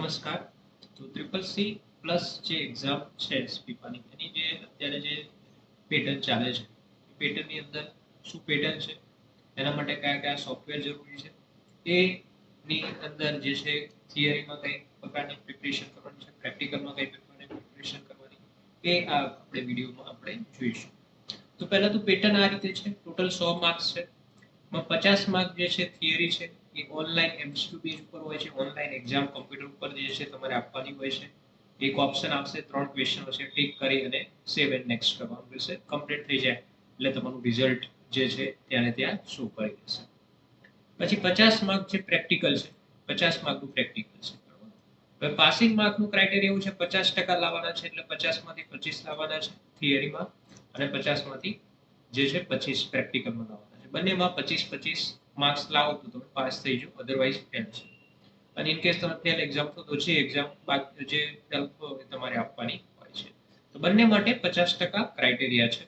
નમસ્કાર. તો triple C plus જે એક્ઝામ છે સ્પીપાની એની જે અત્યારે જે પેટર્ન ચાલે છે એ પેટર્નની અંદર શું પેટર્ન છે, એના માટે કયા કયા સોફ્ટવેર જરૂરી છે, એની અંદર જે છે થિયરીમાં કઈ પ્રકારની પ્રિપરેશન કરવાની છે, પ્રેક્ટિકલમાં કઈ પ્રકારની પ્રિપરેશન કરવાની, એ આ આપણે વિડીયોમાં આપણે જોઈશું. તો પહેલા તો પેટર્ન આ રીતે છે. ટોટલ 100 માર્ક્સ છે. 50 માર્ક જે છે થિયરી છે એ ઓનલાઈન એમસીક્યુ બેઝ ઉપર હોય છે. ઓનલાઈન એક્ઝામ કમ્પ્યુટર ઉપર જે છે તમારે આપવાની હોય છે. એક ઓપ્શન આપશે, 3 ક્વેશ્ચન હશે, ટિક કરી અને સેવ એન્ડ નેક્સ્ટ કરવાનું રહેશે. કમ્પ્લીટ થઈ જાય એટલે તમારું રિઝલ્ટ જે છે ત્યાં શો કરી દેશે. પછી 50 માર્ક જે પ્રેક્ટિકલ છે, 50 માર્કનું પ્રેક્ટિકલ છે. હવે પાસિંગ માર્કનું ક્રાઇટેરિયા એવું છે 50% લાવવાના છે, એટલે 50 માંથી 25 લાવવાના છે થિયરીમાં અને 50 માંથી જે છે 25 પ્રેક્ટિકલમાં લાવવાના છે. બંનેમાં 25-25 માર્ક્સ લાવો તો તમે પાસ થઈ જાઓ, અધરવાઇઝ ફેલ છે. અને ઇન કેસ તમે ફેલ એક્ઝામ તો જે એક્ઝામ બાકી જે તમારે આપવાની હોય છે. તો બંને માટે 50% ક્રાઇટેરિયા છે.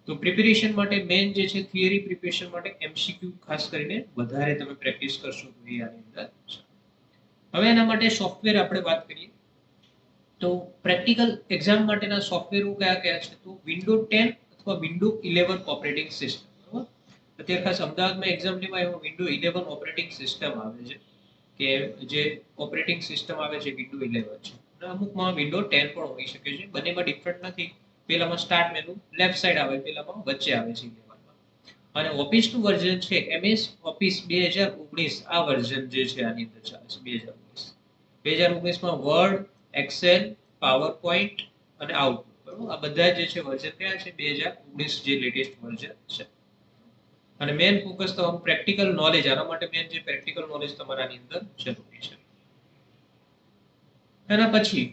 તો પ્રિપેરેશન માટે મેઇન જે છે થિયરી પ્રિપેરેશન માટે એમસીક્યુ ખાસ કરીને વધારે તમે પ્રેક્ટિસ કરશો તો એ આની અંદર છે. હવે એના માટે સોફ્ટવેર આપણે વાત કરીએ તો પ્રેક્ટિકલ એક્ઝામ માટેના સોફ્ટવેરો કયા કયા છે, તો વિન્ડો 10 અથવા વિન્ડો 11 ઓપરેટિંગ સિસ્ટમ. બરાબર, અત્યારે ખાસ અમદાવાદમાં એક્ઝામ લેવાય એમાં વિન્ડો 11 ઓપરેટિંગ સિસ્ટમ આવે છે, કે જે ઓપરેટિંગ સિસ્ટમ આવે છે વિન્ડો 11 છે. અને અમુકમાં વિન્ડો 10 પણ હોઈ શકે છે. બંનેમાં ડિફરન્ટ નથી. પેલામાં સ્ટાર્ટ મેનુ લેફ્ટ સાઈડ આવે, પેલામાં વચ્ચે આવે છે 11માં. અને ઓફિસનું વર્ઝન છે એમએસ ઓફિસ 2019. આ વર્ઝન જે છે આની અંદર ચાલે છે 2019. 2019માં વર્ડ, એક્સેલ, પાવર પોઈન્ટ અને આઉટલુક, બરોબર, આ બધા જે છે વર્ઝન કયા છે 2019 જે લેટેસ્ટ વર્ઝન છે. અને મેઇન ફોકસ તમારું પ્રેક્ટિકલ નોલેજ, આના માટે મેઇન જે પ્રેક્ટિકલ નોલેજ તમારાની અંદર જરૂરી છે. એના પછી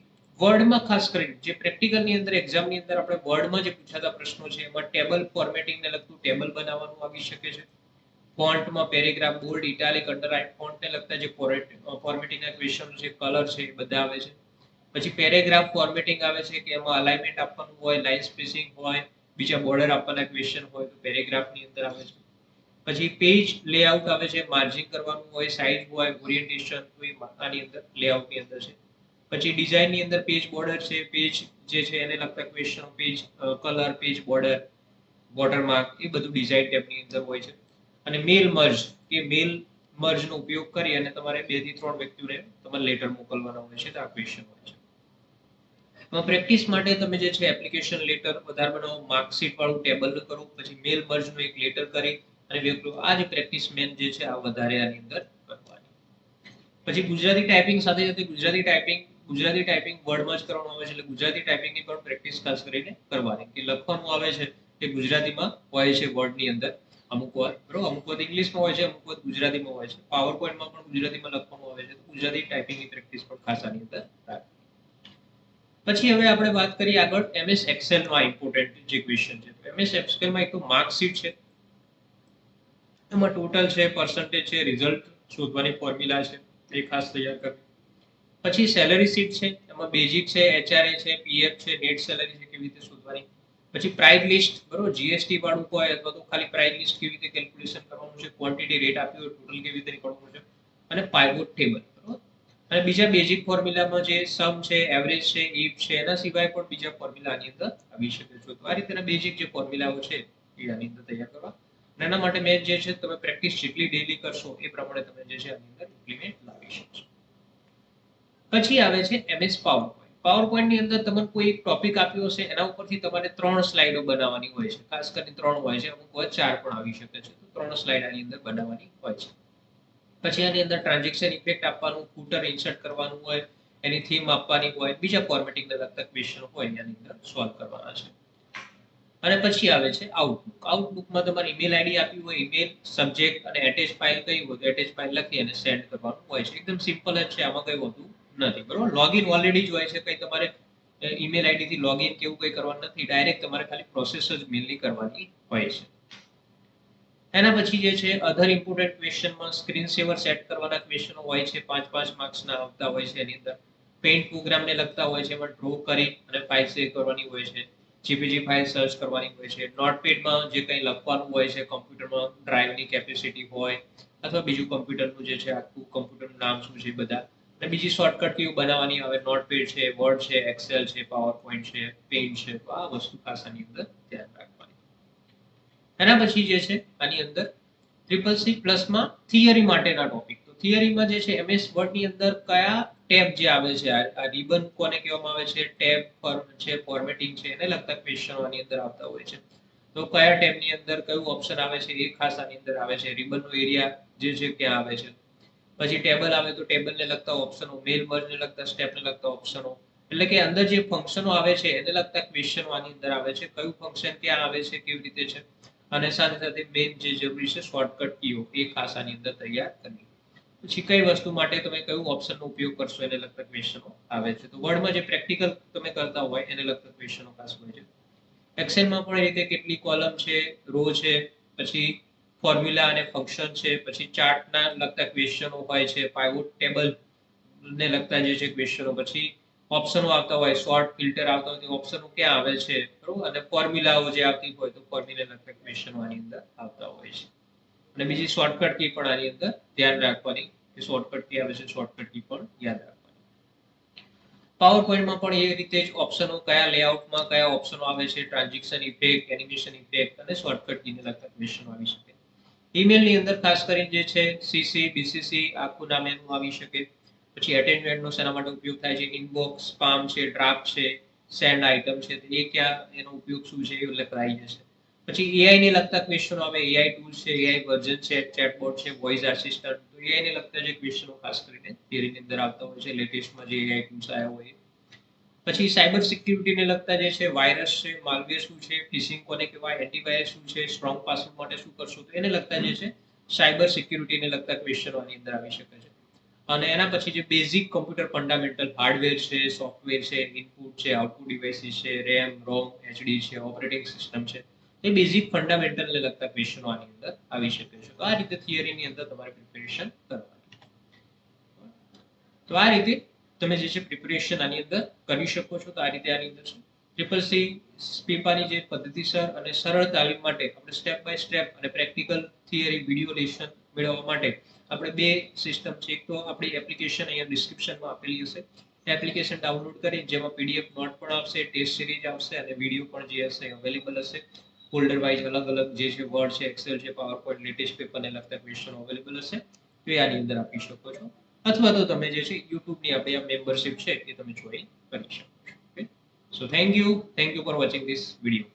વર્ડમાં ખાસ કરીને જે પ્રેક્ટિકલની અંદર એક્ઝામની અંદર આપણે વર્ડમાં જે પૂછાતા પ્રશ્નો છે એમાં ટેબલ ફોર્મેટિંગને લગતું ટેબલ બનાવવાનું આવી શકે છે. ફોન્ટમાં પેરેગ્રાફ, બોલ્ડ, ઇટાલિક, અંડરલાઇન ફોન્ટને લગતા જે ફોર્મેટિંગના ક્વેશ્ચન છે, કલર છે, એ બધા આવે છે. પછી પેરેગ્રાફ ફોર્મેટિંગ આવે છે કે એમાં અલાઇનમેન્ટ આપવાનું હોય, લાઇન સ્પેસિંગ હોય, બીજા બોર્ડર આપવાના ક્વેશ્ચન હોય તો પેરેગ્રાફની અંદર આવે છે. પછી પેજ લેઆઉટ આવે છે, માર્જિન કરવાનું હોય, સાઇઝ હોય, ઓરિએન્ટેશન, તો એ આની અંદર લેઆઉટની અંદર છે. પછી ડિઝાઇનની અંદર પેજ બોર્ડર છે, પેજ જે છે એને લગતા ક્વેશ્ચનો, page colour, page border, watermark, એ બધું ડિઝાઇન ટેબની અંદર હોય છે. અને મેલ મર્જ, કે મેલ મર્જનો ઉપયોગ કરી અને તમારે 2 થી 3 વ્યક્તિઓને તમારે લેટર મોકલવાના હોય છે, તો આ ક્વેશ્ચન હોય છે. પ્રેક્ટિસ માટે તમે જે છે એપ્લિકેશન લેટર વધારે બનાવો, માર્કશીટ વાળું ટેબલ કરો, પછી મેલ મર્જનું એક લેટર કરી અને વ્યક્તિઓ આ જે પ્રેક્ટિસ મેન જે છે આ વધારે આની અંદર કરવાની. પછી ગુજરાતી ટાઈપિંગ સાથે સાથે ગુજરાતી ટાઈપિંગ વર્ડમાં જ કરવાનું આવે છે, એટલે ગુજરાતી ટાઈપિંગની પણ પ્રેક્ટિસ ખાસ કરીને કરવાની. કે લખવાનું આવે છે કે ગુજરાતીમાં હોય છે વર્ડની અંદર અમુક વાર, બરોબર, અમુક વાર ઇંગ્લિશમાં હોય છે, અમુક વાર ગુજરાતીમાં હોય છે. પાવર પોઈન્ટમાં પણ ગુજરાતીમાં લખવાનું આવે છે, તો ગુજરાતી ટાઈપિંગની પ્રેક્ટિસ પણ ખાસ આની અંદર રાખવી. પછી હવે આપણે વાત કરીએ આગળ એમએસ એક્સેલમાં ઇમ્પોર્ટન્ટ જે ક્વેશ્ચન છે. એમએસ એક્સેલમાં એક તો માર્કશીટ છે, એમાં ટોટલ છે, પર્સન્ટેજ છે, રિઝલ્ટ શોધવાની ફોર્મ્યુલા છે, એ ખાસ તૈયાર કરવી. પછી સેલરી શીટ છે, એમાં બેઝિક છે, એચઆરએ છે, પીએફ છે, નેટ સેલરી છે, કેવી રીતે શોધવાની. પછી પ્રાઇસ લિસ્ટ, બરોબર, જીએસટી વાળું હોય અથવા તો ખાલી પ્રાઇસ લિસ્ટ કેવી રીતે કેલ્ક્યુલેશન કરવાનું છે, ક્વોન્ટિટી રેટ આપ્યો હોય ટોટલ કેવી રીતે નીકળવાનું છે, અને પાઇવોટ ટેબલ, બરોબર. અને બીજા બેઝિક ફોર્મ્યુલામાં જે સમ છે, એવરેજ છે, ઇફ છે, એના સિવાય પણ બીજા ફોર્મ્યુલા આની અંદર આવી શકે છે. તો આ રીતના બેઝિક જે ફોર્મ્યુલાઓ છે એ આની અંદર તૈયાર કરવા. અને એના માટે મેં જે છે તમે પ્રેક્ટિસ જેટલી ડેલી કરશો એ પ્રમાણે તમે જે છે આની અંદર ઇમ્પ્લિમેન્ટ લાવી શકશો. પછી આવે છે એમએસ પાવર પોઈન્ટ. પાવર પોઈન્ટની અંદર તમને કોઈ એક ટોપિક આપ્યો હશે, એના ઉપરથી તમારે 3 સ્લાઇડો બનાવવાની હોય છે. ખાસ કરીને 3 હોય છે, અમુક વાર 4 પણ આવી શકે છે. તો 3 સ્લાઇડ આની અંદર બનાવવાની હોય છે. પછી આની અંદર ટ્રાન્ઝેક્શન ઇફેક્ટ આપવાનું, ફૂટર ઇન્સર્ટ કરવાનું હોય, એની થીમ આપવાની હોય, બીજા ફોર્મેટિંગને લગતા ક્વેશ્ચન હોય એની અંદર સોલ્વ કરવાના છે. અને પછી આવે છે આઉટલુક. આઉટલુકમાં તમારી ઈમેલ આઈડી આપી હોય, ઈમેલ, સબ્જેક્ટ અને એટેચ ફાઇલ કઈ હોય તો એટેચ ફાઇલ લખી અને સેન્ડ કરવાનું હોય છે. એકદમ સિમ્પલ જ છે, આમાં કઈ હોતું નથી, બરોબર. લોગિન ઓલરેડી જ હોય છે, કઈ તમારે ઈમેલ આઈડી થી લોગિન કેવું કઈ કરવાનું નથી. ડાયરેક્ટ તમારે ખાલી પ્રોસેસ જ મેલની કરવાની હોય છે. એના પછી જે છે અધર ઇમ્પોર્ટન્ટ ક્વેશ્ચનમાં સ્ક્રીન સેવર સેટ કરવાના ક્વેશ્ચનો હોય છે, 5-5 માર્ક્સના આવતા હોય છે. એની અંદર પેઇન્ટ પ્રોગ્રામને લગતા હોય છે, એમાં ડ્રો કરી અને ફાઇલ સેવ કરવાની હોય છે, જીપીજી ફાઇલ સર્ચ કરવાની હોય છે, નોટપેડમાં જે કંઈ લખવાનું હોય છે, કમ્પ્યુટરમાં ડ્રાઈવની કેપેસિટી હોય અથવા બીજું કમ્પ્યુટરનું જે છે આખું કમ્પ્યુટરનું નામ શું છે બધા અને બીજી શોર્ટકટ કીઓ બનાવવાની આવે, નોટપેડ છે, વર્ડ છે, એક્સેલ છે, પાવર પોઈન્ટ છે, પેઇન્ટ છે, તો આ વસ્તુ ખાસ આની અંદર ધ્યાન રાખવાની. એના પછી જે છે આની અંદર CCC+ માં થિયરી માટેના ટોપિક. તો થિયરીમાં જે છે MS વર્ડ ની અંદર કયા ટેબ જે આવે છે, આ રિબન કોને કહેવામાં આવે છે, ટેબ છે, ફોર્મેટિંગ છે, એને લગતા ક્વેશ્ચનો આની અંદર આવતા હોય છે. તો કયા ટેબની અંદર કયું ઓપ્શન આવે છે એ ખાસ આની અંદર આવે છે. રિબનનો એરિયા જે છે ક્યાં આવે છે. પછી ટેબલ આવે તો ટેબલને લગતા ઓપ્શનો, મેલ મર્જને લગતા, સ્ટેપને લગતા ઓપ્શનો, એટલે કે અંદર જે ફંક્શનો આવે છે એને લગતા ક્વેશ્ચનો આની અંદર આવે છે. કયું ફંક્શન ક્યાં આવે છે, કેવી રીતે છે, અને સાથે સાથે મેઇન જે જરૂરી છે શોર્ટકટ કીઓ એ ખાસ આની અંદર તૈયાર કરવી. પછી કઈ વસ્તુ માટે તમે કયું ઓપ્શનનો ઉપયોગ કરશો એને લગતા ક્વેશ્ચનો આવે છે. તો વર્ડમાં જે પ્રેક્ટિકલ તમે કરતા હોય એને લગતા ક્વેશ્ચનો ખાસ હોય છે. એક્સેલમાં પણ એ રીતે કેટલી કોલમ છે, રો છે, પછી ફોર્મ્યુલા અને ફંક્શન છે, પછી ચાર્ટના લગતા ક્વેશ્ચનો હોય છે, પાઇવોટ ટેબલ ને લગતા જે છે ક્વેશ્ચનો, પછી ઓપ્શનો આવતા હોય, સોર્ટ, ફિલ્ટર આવતા હોય, ઓપ્શનો ક્યાં આવે છે, બરોબર, અને ફોર્મ્યુલાઓ જે આવતી હોય તો ફોર્મ્યુલા લગતા ક્વેશ્ચનો આની અંદર આવતા હોય છે. અને બીજી શોર્ટકટ કી પણ આની અંદર ધ્યાન રાખવાની કે શોર્ટકટ કી આવે છે, શોર્ટકટ કી પણ યાદ રાખવાની. પાવર પોઈન્ટમાં પણ એ રીતે જ ઓપ્શનો કયા લેઆઉટમાં કયા ઓપ્શનો આવે છે, ટ્રાન્ઝિશન ઇફેક્ટ, એનિમેશન ઇફેક્ટ અને શોર્ટકટ કીને લગતા ક્વેશ્ચનો આવી શકે. ઈમેલની અંદર ખાસ કરીને જે છે CC, BCC આખું નામ એનું આવી શકે. પછી અટેન્ડમેન્ટનો શેના માટે ઉપયોગ થાય છે, ઇનબોક્સ, સ્પામ છે, ડ્રાફ્ટ છે, સેન્ડ આઇટમ છે, એ ક્યાં એનો ઉપયોગ શું છે એ લખાઈ જશે. પછી AI ને લગતા ક્વેશ્ચનો આવે, AI ટૂલ્સ છે, AI વર્ઝન છે, ચેટબોટ છે, વોઇસ આસિસ્ટન્ટ, તો AI ને લગતા જે ક્વેશ્ચનો ખાસ કરીને થિયરીની અંદર આવતા હોય છે, લેટેસ્ટમાં જે AI ટૂલ્સ આવ્યા હોય. પછી સાયબર સિક્યુરિટીને લગતા જે છે, વાયરસ છે, માલવેર શું છે, ફિશિંગ કોને કહેવાય, એન્ટીવાયરસ શું છે, સ્ટ્રોંગ પાસવર્ડ માટે શું કરશું, તો એને લગતા જે છે સાયબર સિક્યુરિટીને લગતા ક્વેશ્ચનો આની અંદર આવી શકે છે. અને એના પછી જે બેઝિક કમ્પ્યુટર ફંડામેન્ટલ હાર્ડવેર છે, સોફ્ટવેર છે, ઇનપુટ છે, આઉટપુટ ડિવાઇસીસ છે, રેમ, રોમ, એચડી છે, ઓપરેટિંગ સિસ્ટમ છે, એ બેઝિક ફંડામેન્ટલને લગતા ક્વેશ્ચનો આની અંદર આવી શકે છે. તો આ રીતે થિયરીની અંદર તમારે પ્રિપેરેશન કરવાની. તો આ રીતે તમે જે છે પ્રિપેરેશન આની અંદર કરી શકો છો. તો આ રીતે આની અંદર CCC પેપરની જે પદ્ધતિસર અને સરળ તાલીમ માટે આપણે સ્ટેપ બાય સ્ટેપ અને પ્રેક્ટિકલ થિયરી વિડિયો લેસન મેળવવા માટે આપણે બે સિસ્ટમ છે. એક તો આપણી એપ્લિકેશન અહીંયા ડિસ્ક્રિપ્શનમાં આપેલી હશે, એ એપ્લિકેશન ડાઉનલોડ કરી જેમાં PDF નોટ પણ આવશે, ટેસ્ટ સિરીઝ આવશે અને વિડિયો પણ જે હશે અવેલેબલ હશે. ફોલ્ડર વાઇઝ અલગ અલગ જે છે વર્ડ છે, એક્સેલ છે, પાવર પોઈન્ટ, લેટેસ્ટ પેપરને લગતા ક્વેશ્ચનો અવેલેબલ હશે. તો એ આની અંદર આપી શકો છો. અથવા તો તમે જે છે યુટ્યુબની આપણી આ મેમ્બરશિપ છે એ તમે જોઈન કરી શકો છો. Okay, so thank you for watching this video.